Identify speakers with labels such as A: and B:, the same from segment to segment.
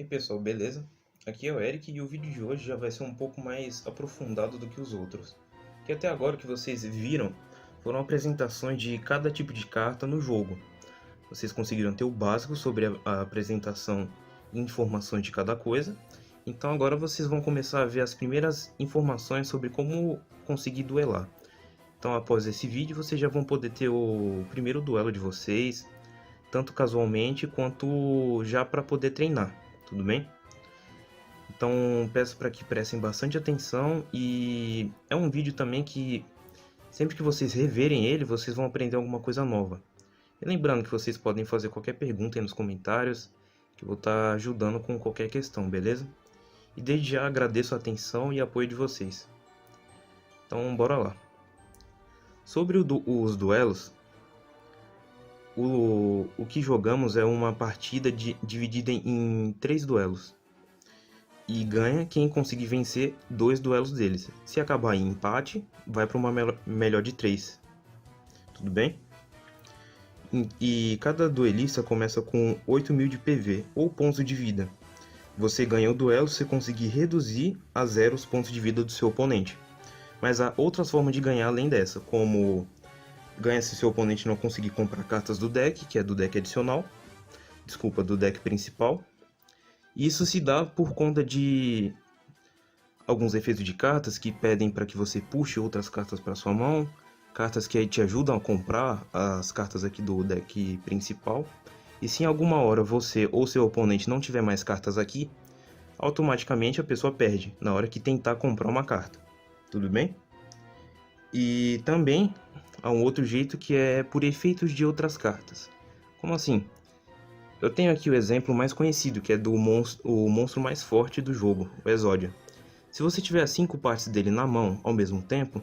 A: E pessoal, beleza? Aqui é o Eric e o vídeo de hoje já vai ser um pouco mais aprofundado do que os outros. Que até agora o que vocês viram foram apresentações de cada tipo de carta no jogo. Vocês conseguiram ter o básico sobre a apresentação e informações de cada coisa. Então agora vocês vão começar a ver as primeiras informações sobre como conseguir duelar. Então após esse vídeo vocês já vão poder ter o primeiro duelo de vocês, tanto casualmente quanto já para poder treinar, tudo bem? Então peço para que prestem bastante atenção e é um vídeo também que sempre que vocês reverem ele, vocês vão aprender alguma coisa nova. E lembrando que vocês podem fazer qualquer pergunta aí nos comentários, que eu vou estar ajudando com qualquer questão, beleza? E desde já agradeço a atenção e apoio de vocês. Então bora lá. Sobre os duelos, o que jogamos é uma partida dividida em 3 duelos. E ganha quem conseguir vencer 2 duelos deles. Se acabar em empate, vai para uma melhor de 3. Tudo bem? E cada duelista começa com 8.000 de PV, ou pontos de vida. Você ganha o duelo se conseguir reduzir a 0 os pontos de vida do seu oponente. Mas há outras formas de ganhar além dessa, como ganha se seu oponente não conseguir comprar cartas do deck, que é do deck adicional, do deck principal. Isso se dá por conta de alguns efeitos de cartas que pedem para que você puxe outras cartas para sua mão, cartas que aí te ajudam a comprar as cartas aqui do deck principal. E se em alguma hora você ou seu oponente não tiver mais cartas aqui, automaticamente a pessoa perde na hora que tentar comprar uma carta. Tudo bem? E também há um outro jeito que é por efeitos de outras cartas. Como assim? Eu tenho aqui o exemplo mais conhecido, que é do o monstro mais forte do jogo, o Exódia. Se você tiver 5 partes dele na mão ao mesmo tempo,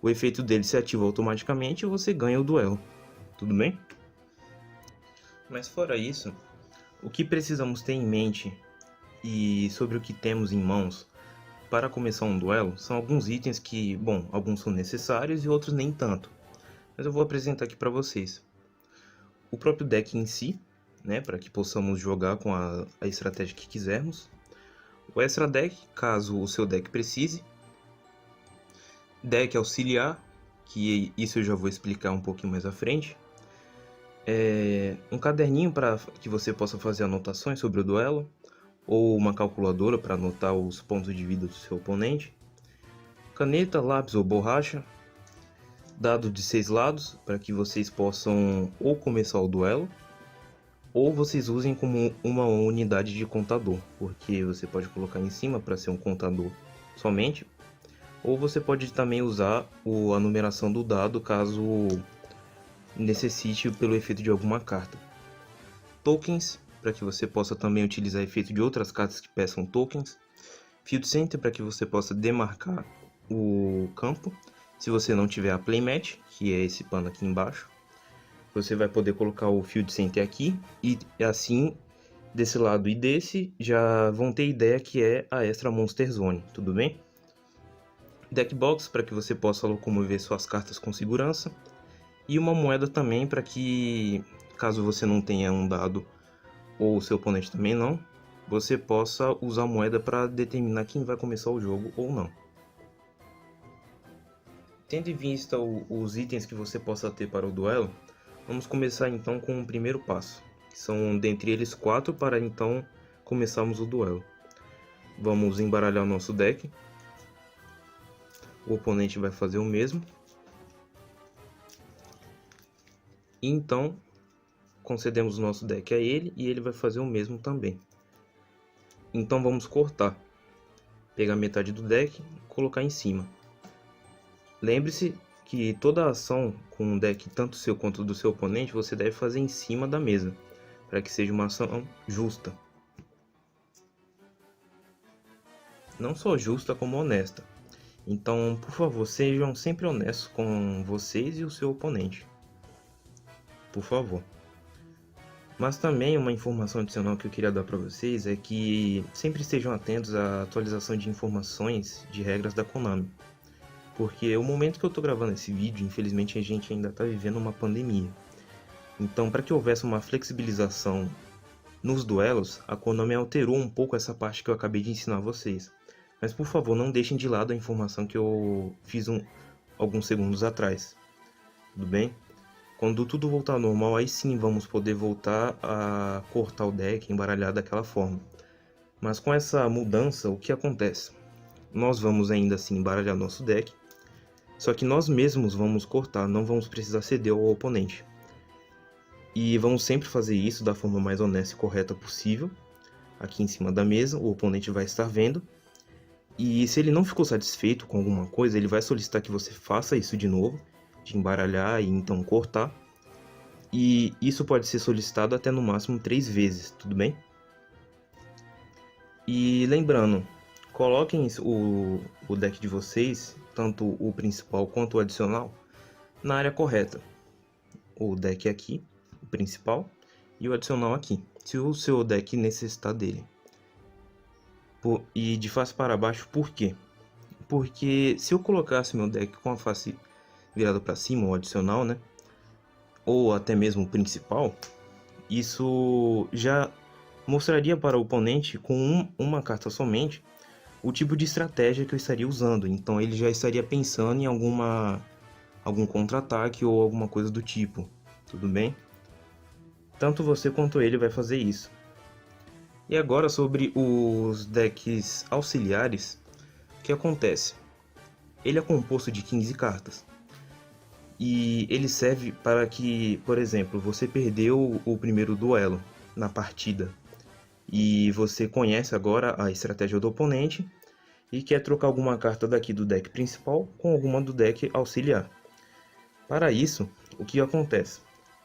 A: o efeito dele se ativa automaticamente e você ganha o duelo. Tudo bem? Mas fora isso, o que precisamos ter em mente e sobre o que temos em mãos para começar um duelo são alguns itens que, bom, alguns são necessários e outros nem tanto. Mas eu vou apresentar aqui para vocês. O próprio deck em si, né, para que possamos jogar com a estratégia que quisermos. O extra deck, caso o seu deck precise. Deck auxiliar, que isso eu já vou explicar um pouquinho mais à frente. Um caderninho para que você possa fazer anotações sobre o duelo, ou uma calculadora para anotar os pontos de vida do seu oponente. Caneta, lápis ou borracha. Dado de 6 lados, para que vocês possam ou começar o duelo, ou vocês usem como uma unidade de contador, porque você pode colocar em cima para ser um contador somente, ou você pode também usar a numeração do dado caso necessite pelo efeito de alguma carta. Tokens, para que você possa também utilizar efeito de outras cartas que peçam tokens. Field Center, para que você possa demarcar o campo. Se você não tiver a Playmat, que é esse pano aqui embaixo, você vai poder colocar o Field Center aqui, e assim, desse lado e desse, já vão ter ideia que é a Extra Monster Zone, tudo bem? Deck Box, para que você possa locomover suas cartas com segurança. E uma moeda também, para que, caso você não tenha um dado, ou o seu oponente também não, você possa usar a moeda para determinar quem vai começar o jogo ou não. Tendo em vista os itens que você possa ter para o duelo, vamos começar então com o primeiro passo, que são dentre eles 4 para então começarmos o duelo. Vamos embaralhar o nosso deck, o oponente vai fazer o mesmo, e então concedemos o nosso deck a ele e ele vai fazer o mesmo também. Então vamos cortar, pegar metade do deck e colocar em cima. Lembre-se que toda ação com um deck, tanto seu quanto do seu oponente, você deve fazer em cima da mesa, para que seja uma ação justa. Não só justa, como honesta. Então, por favor, sejam sempre honestos com vocês e o seu oponente. Por favor. Mas também uma informação adicional que eu queria dar para vocês é que sempre estejam atentos à atualização de informações de regras da Konami. Porque o momento que eu estou gravando esse vídeo, infelizmente a gente ainda está vivendo uma pandemia. Então, para que houvesse uma flexibilização Nos duelos, a Konami alterou um pouco essa parte que eu acabei de ensinar a vocês. Mas por favor, não deixem de lado a informação que eu fiz alguns segundos atrás. Tudo bem? Quando tudo voltar ao normal, aí sim vamos poder voltar a cortar o deck, embaralhar daquela forma. Mas com essa mudança, o que acontece? Nós vamos ainda assim embaralhar nosso deck, só que nós mesmos vamos cortar, não vamos precisar ceder ao oponente. E vamos sempre fazer isso da forma mais honesta e correta possível. Aqui em cima da mesa, o oponente vai estar vendo. E se ele não ficou satisfeito com alguma coisa, ele vai solicitar que você faça isso de novo, de embaralhar e então cortar. E isso pode ser solicitado até no máximo 3 vezes, tudo bem? E lembrando, coloquem o deck de vocês, tanto o principal quanto o adicional, na área correta. O deck aqui, o principal, e o adicional aqui, se o seu deck necessitar dele. E de face para baixo, por quê? Porque se eu colocasse meu deck com a face virada para cima, o adicional, né? Ou até mesmo o principal, isso já mostraria para o oponente com uma carta somente o tipo de estratégia que eu estaria usando. Então ele já estaria pensando em algum contra-ataque ou alguma coisa do tipo, tudo bem? Tanto você quanto ele vai fazer isso. E agora sobre os decks auxiliares, o que acontece? Ele é composto de 15 cartas. E ele serve para que, por exemplo, você perdeu o primeiro duelo na partida e você conhece agora a estratégia do oponente e quer trocar alguma carta daqui do deck principal com alguma do deck auxiliar. Para isso, o que acontece?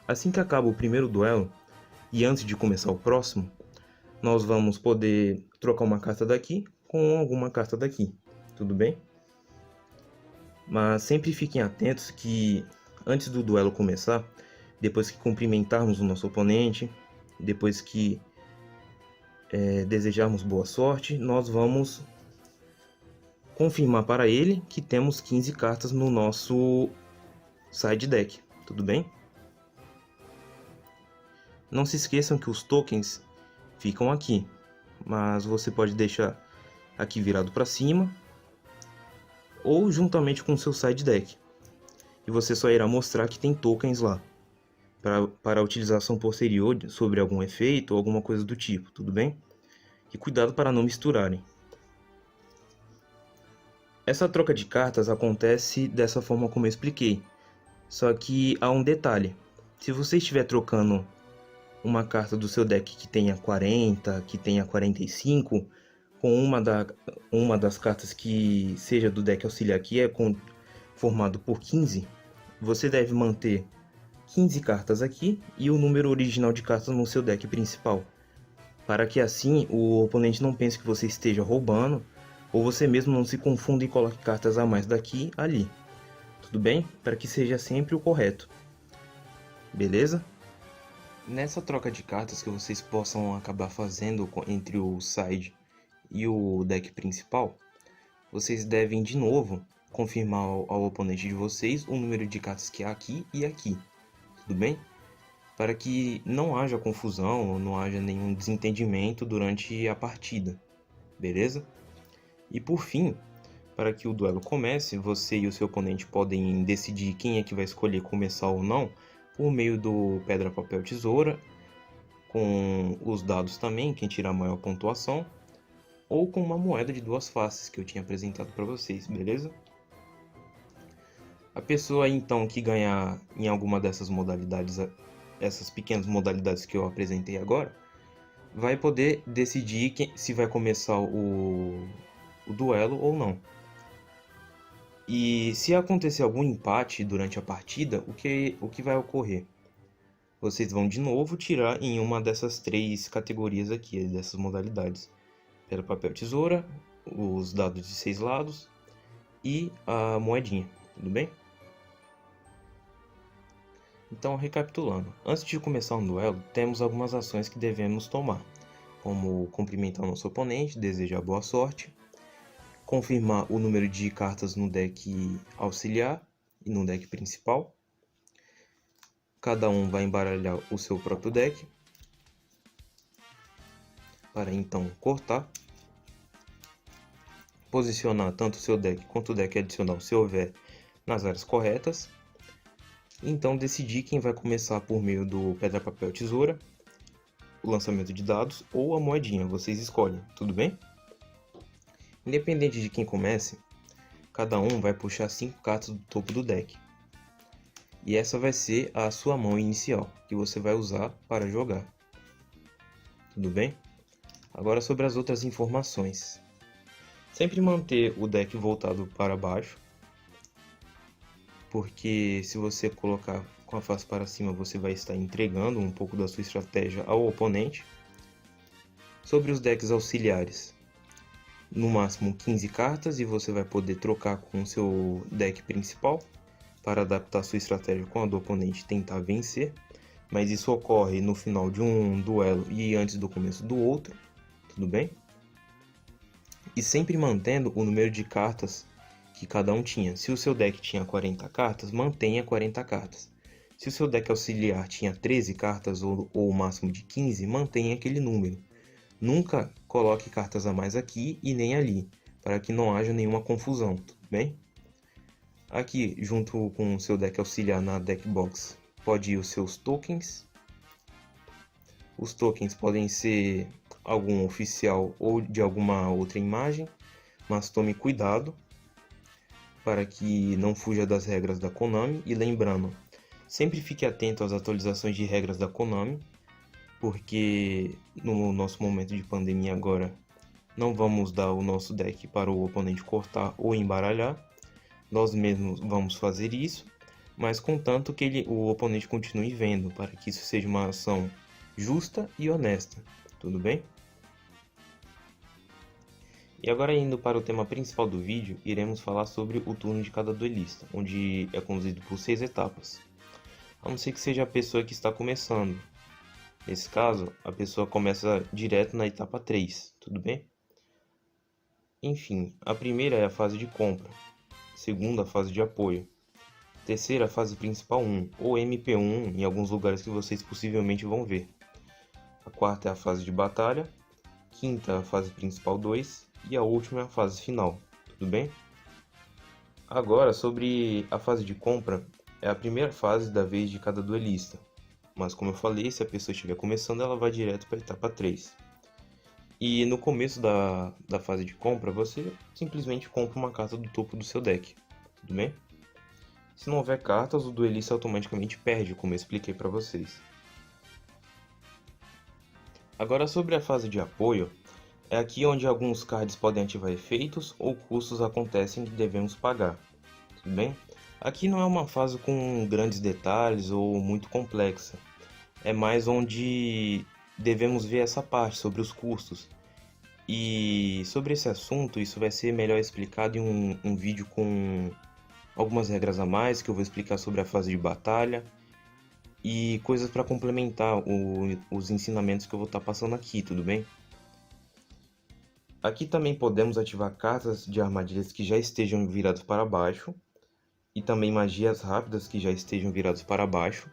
A: Assim que acaba o primeiro duelo e antes de começar o próximo, nós vamos poder trocar uma carta daqui com alguma carta daqui, tudo bem? Mas sempre fiquem atentos que antes do duelo começar, depois que cumprimentarmos o nosso oponente, depois que desejarmos boa sorte, nós vamos confirmar para ele que temos 15 cartas no nosso side deck, tudo bem? Não se esqueçam que os tokens ficam aqui, mas você pode deixar aqui virado para cima ou juntamente com o seu side deck. E você só irá mostrar que tem tokens lá para a utilização posterior sobre algum efeito ou alguma coisa do tipo, tudo bem? E cuidado para não misturarem. Essa troca de cartas acontece dessa forma como eu expliquei, só que há um detalhe. Se você estiver trocando uma carta do seu deck que tenha 40, que tenha 45, com uma das cartas que seja do deck auxiliar que é formado por 15, você deve manter 15 cartas aqui e o número original de cartas no seu deck principal, para que assim o oponente não pense que você esteja roubando, ou você mesmo não se confunda e coloque cartas a mais daqui e ali. Tudo bem? Para que seja sempre o correto. Beleza? Nessa troca de cartas que vocês possam acabar fazendo entre o side e o deck principal, vocês devem de novo confirmar ao oponente de vocês o número de cartas que há aqui e aqui. Tudo bem? Para que não haja confusão, não haja nenhum desentendimento durante a partida, beleza? E por fim, para que o duelo comece, você e o seu oponente podem decidir quem é que vai escolher começar ou não, por meio do pedra, papel, tesoura, com os dados também, quem tirar a maior pontuação, ou com uma moeda de 2 faces que eu tinha apresentado para vocês, beleza? A pessoa então que ganhar em alguma dessas modalidades, essas pequenas modalidades que eu apresentei agora, vai poder decidir se vai começar o duelo ou não. E se acontecer algum empate durante a partida, o que vai ocorrer? Vocês vão de novo tirar em uma dessas 3 categorias aqui, dessas modalidades. Pedra, papel, tesoura, os dados de 6 lados e a moedinha, tudo bem? Então, recapitulando, antes de começar um duelo, temos algumas ações que devemos tomar, como cumprimentar o nosso oponente, desejar boa sorte, confirmar o número de cartas no deck auxiliar e no deck principal. Cada um vai embaralhar o seu próprio deck. para então cortar, posicionar tanto o seu deck quanto o deck adicional, se houver, nas áreas corretas. Então decidir quem vai começar por meio do pedra, papel, tesoura, o lançamento de dados ou a moedinha, vocês escolhem, tudo bem? Independente de quem comece, cada um vai puxar 5 cartas do topo do deck. E essa vai ser a sua mão inicial, que você vai usar para jogar. Tudo bem? Agora sobre as outras informações. Sempre manter o deck voltado para baixo, porque se você colocar com a face para cima, você vai estar entregando um pouco da sua estratégia ao oponente. Sobre os decks auxiliares, no máximo 15 cartas, e você vai poder trocar com o seu deck principal para adaptar sua estratégia com a do oponente e tentar vencer, mas isso ocorre no final de um duelo e antes do começo do outro, tudo bem? E sempre mantendo o número de cartas que cada um tinha. Se o seu deck tinha 40 cartas, mantenha 40 cartas. Se o seu deck auxiliar tinha 13 cartas ou o máximo de 15, mantenha aquele número. Nunca coloque cartas a mais aqui e nem ali, para que não haja nenhuma confusão, tudo bem? Aqui, junto com o seu deck auxiliar na deck box, pode ir os seus tokens. Os tokens podem ser algum oficial ou de alguma outra imagem, mas tome cuidado para que não fuja das regras da Konami. E lembrando, sempre fique atento às atualizações de regras da Konami, porque no nosso momento de pandemia agora não vamos dar o nosso deck para o oponente cortar ou embaralhar. Nós mesmos vamos fazer isso, mas contanto que o oponente continue vendo, para que isso seja uma ação justa e honesta, tudo bem? E agora, indo para o tema principal do vídeo, iremos falar sobre o turno de cada duelista, onde é conduzido por 6 etapas. A não ser que seja a pessoa que está começando. Nesse caso, a pessoa começa direto na etapa 3, tudo bem? Enfim, a primeira é a fase de compra. Segunda, a fase de apoio. Terceira, a fase principal 1, ou MP1 em alguns lugares que vocês possivelmente vão ver. A quarta é a fase de batalha. Quinta, a fase principal 2. E a última é a fase final, tudo bem? Agora, sobre a fase de compra, é a primeira fase da vez de cada duelista. Mas como eu falei, se a pessoa estiver começando, ela vai direto para a etapa 3. E no começo da fase de compra, você simplesmente compra uma carta do topo do seu deck, tudo bem? Se não houver cartas, o duelista automaticamente perde, como eu expliquei para vocês. Agora sobre a fase de apoio, é aqui onde alguns cards podem ativar efeitos ou custos acontecem que devemos pagar, tudo bem? Aqui não é uma fase com grandes detalhes ou muito complexa, é mais onde devemos ver essa parte sobre os custos. E sobre esse assunto, isso vai ser melhor explicado em um vídeo com algumas regras a mais, que eu vou explicar sobre a fase de batalha e coisas para complementar os ensinamentos que eu vou estar passando aqui, tudo bem? Aqui também podemos ativar cartas de armadilhas que já estejam viradas para baixo e também magias rápidas que já estejam viradas para baixo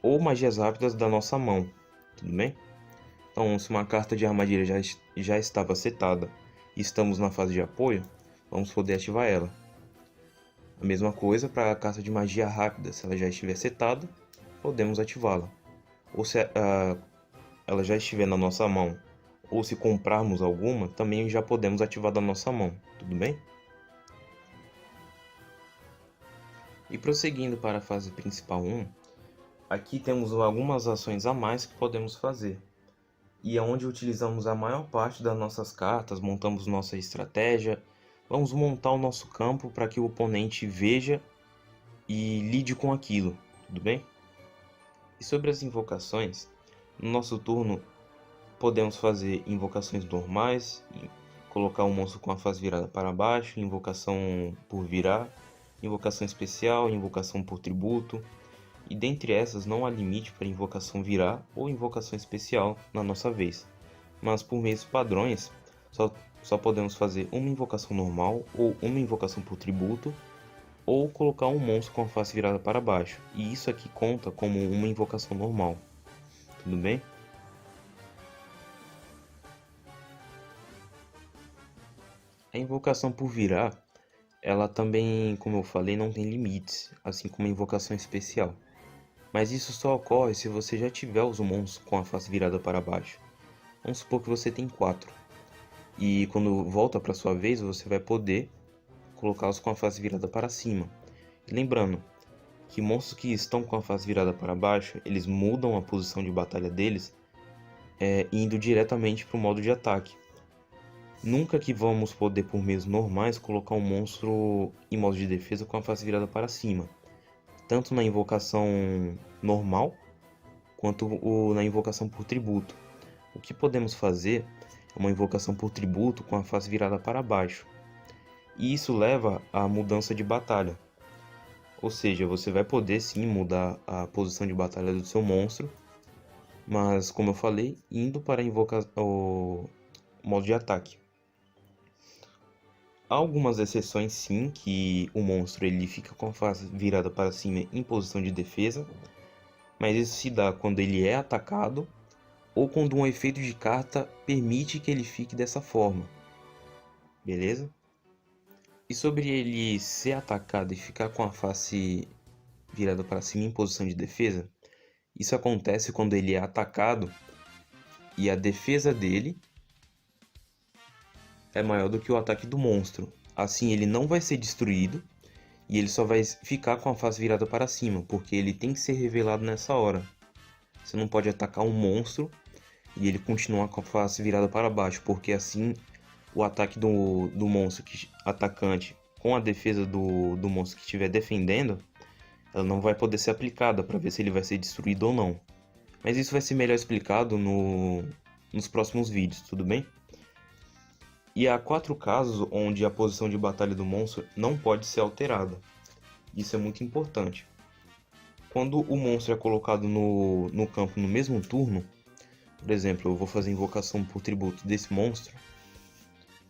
A: ou magias rápidas da nossa mão, tudo bem? Então, se uma carta de armadilha já estava setada e estamos na fase de apoio, vamos poder ativar ela. A mesma coisa para a carta de magia rápida, se ela já estiver setada, podemos ativá-la. Ou se ela já estiver na nossa mão, ou se comprarmos alguma, também já podemos ativar da nossa mão, tudo bem? E prosseguindo para a fase principal 1, aqui temos algumas ações a mais que podemos fazer. E é onde utilizamos a maior parte das nossas cartas, montamos nossa estratégia, vamos montar o nosso campo para que o oponente veja e lide com aquilo, tudo bem? E sobre as invocações, no nosso turno podemos fazer invocações normais, colocar um monstro com a face virada para baixo, invocação por virar, invocação especial, invocação por tributo. E dentre essas não há limite para invocação virar ou invocação especial na nossa vez, mas por meios padrões só podemos fazer uma invocação normal ou uma invocação por tributo ou colocar um monstro com a face virada para baixo, e isso aqui conta como uma invocação normal, tudo bem? A invocação por virar, ela também, como eu falei, não tem limites, assim como a invocação especial. Mas isso só ocorre se você já tiver os monstros com a face virada para baixo. Vamos supor que você tem 4. E quando volta para sua vez, você vai poder colocá-los com a face virada para cima. E lembrando que monstros que estão com a face virada para baixo, eles mudam a posição de batalha deles, indo diretamente para o modo de ataque. Nunca que vamos poder, por meios normais, colocar um monstro em modo de defesa com a face virada para cima. Tanto na invocação normal, quanto na invocação por tributo. O que podemos fazer é uma invocação por tributo com a face virada para baixo. E isso leva à mudança de batalha. Ou seja, você vai poder sim mudar a posição de batalha do seu monstro, mas como eu falei, indo para o modo de ataque. Há algumas exceções sim, que o monstro ele fica com a face virada para cima em posição de defesa, mas isso se dá quando ele é atacado ou quando um efeito de carta permite que ele fique dessa forma, beleza? E sobre ele ser atacado e ficar com a face virada para cima em posição de defesa, isso acontece quando ele é atacado e a defesa dele é maior do que o ataque do monstro. Assim ele não vai ser destruído e ele só vai ficar com a face virada para cima, porque ele tem que ser revelado nessa hora. Você não pode atacar um monstro e ele continuar com a face virada para baixo, porque assim o ataque do monstro atacante com a defesa do monstro que estiver defendendo, ela não vai poder ser aplicada para ver se ele vai ser destruído ou não. Mas isso vai ser melhor explicado nos próximos vídeos, tudo bem? E há 4 casos onde a posição de batalha do monstro não pode ser alterada. Isso é muito importante. Quando o monstro é colocado no campo no mesmo turno, por exemplo, eu vou fazer invocação por tributo desse monstro,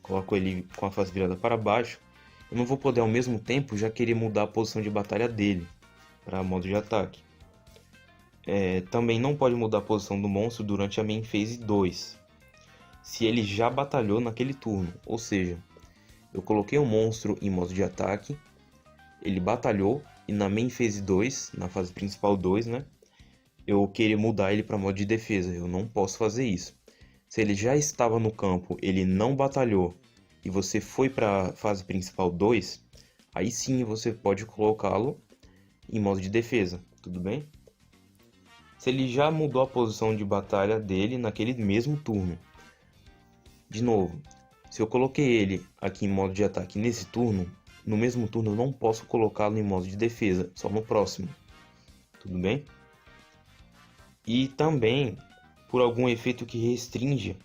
A: coloco ele com a face virada para baixo, eu não vou poder ao mesmo tempo já querer mudar a posição de batalha dele para modo de ataque. Também não pode mudar a posição do monstro durante a main phase 2, se ele já batalhou naquele turno, ou seja, eu coloquei o monstro em modo de ataque, ele batalhou e na main phase 2, na fase principal 2, né, eu queria mudar ele para modo de defesa, eu não posso fazer isso. Se ele já estava no campo, ele não batalhou e você foi para a fase principal 2, aí sim você pode colocá-lo em modo de defesa, tudo bem? Se ele já mudou a posição de batalha dele naquele mesmo turno. De novo, se eu coloquei ele aqui em modo de ataque nesse turno, no mesmo turno eu não posso colocá-lo em modo de defesa, só no próximo. Tudo bem? E também por algum efeito que restringe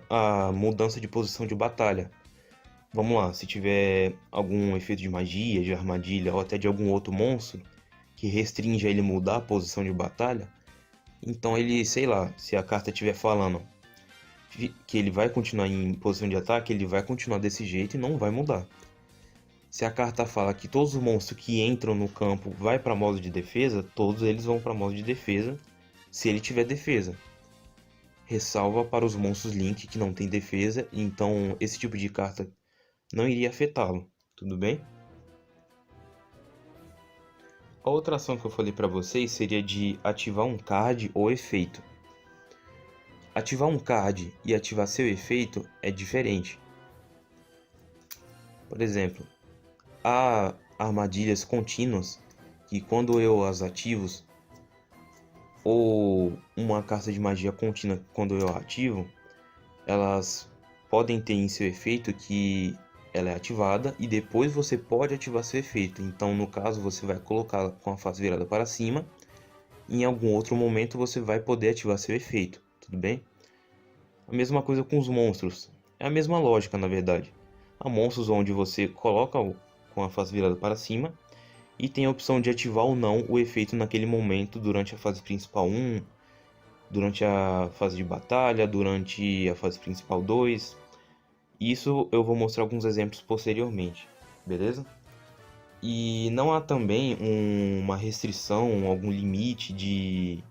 A: a mudança de posição de batalha. Vamos lá, se tiver algum efeito de magia, de armadilha ou até de algum outro monstro que restringe a ele mudar a posição de batalha, então ele, sei lá, se a carta estiver falando que ele vai continuar em posição de ataque, ele vai continuar desse jeito e não vai mudar. Se a carta fala que todos os monstros que entram no campo vai para modo de defesa, todos eles vão para modo de defesa, se ele tiver defesa. Ressalva para os monstros Link que não tem defesa, então esse tipo de carta não iria afetá-lo, tudo bem? A outra ação que eu falei para vocês seria de ativar um card ou efeito. Ativar um card e ativar seu efeito é diferente. Por exemplo, há armadilhas contínuas que quando eu as ativo, ou uma carta de magia contínua quando eu ativo, elas podem ter em seu efeito que ela é ativada e depois você pode ativar seu efeito. Então, no caso, você vai colocar com a face virada para cima e em algum outro momento você vai poder ativar seu efeito, tudo bem? A mesma coisa com os monstros, é a mesma lógica na verdade. Há monstros onde você coloca com a face virada para cima e tem a opção de ativar ou não o efeito naquele momento durante a fase principal 1, durante a fase de batalha, durante a fase principal 2. Isso eu vou mostrar alguns exemplos posteriormente, beleza? E não há também uma restrição, algum limite de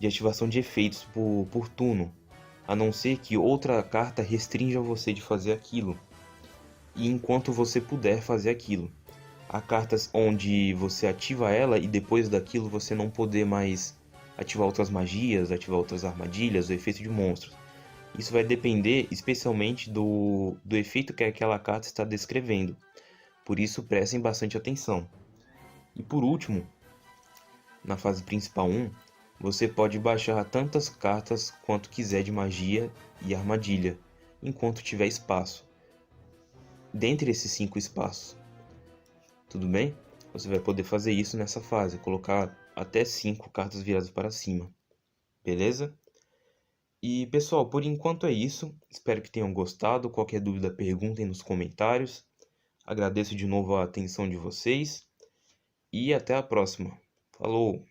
A: ativação de efeitos por turno, a não ser que outra carta restrinja você de fazer aquilo. e enquanto você puder fazer aquilo. Há cartas onde você ativa ela e depois daquilo você não poder mais ativar outras magias, ativar outras armadilhas, o efeito de monstros. Isso vai depender especialmente do efeito que aquela carta está descrevendo. Por isso, prestem bastante atenção. E por último, na fase principal 1, você pode baixar tantas cartas quanto quiser de magia e armadilha, enquanto tiver espaço. Dentre esses 5 espaços, tudo bem? Você vai poder fazer isso nessa fase, colocar até 5 cartas viradas para cima, beleza? E pessoal, por enquanto é isso. Espero que tenham gostado. Qualquer dúvida, perguntem nos comentários. Agradeço de novo a atenção de vocês e até a próxima. Falou!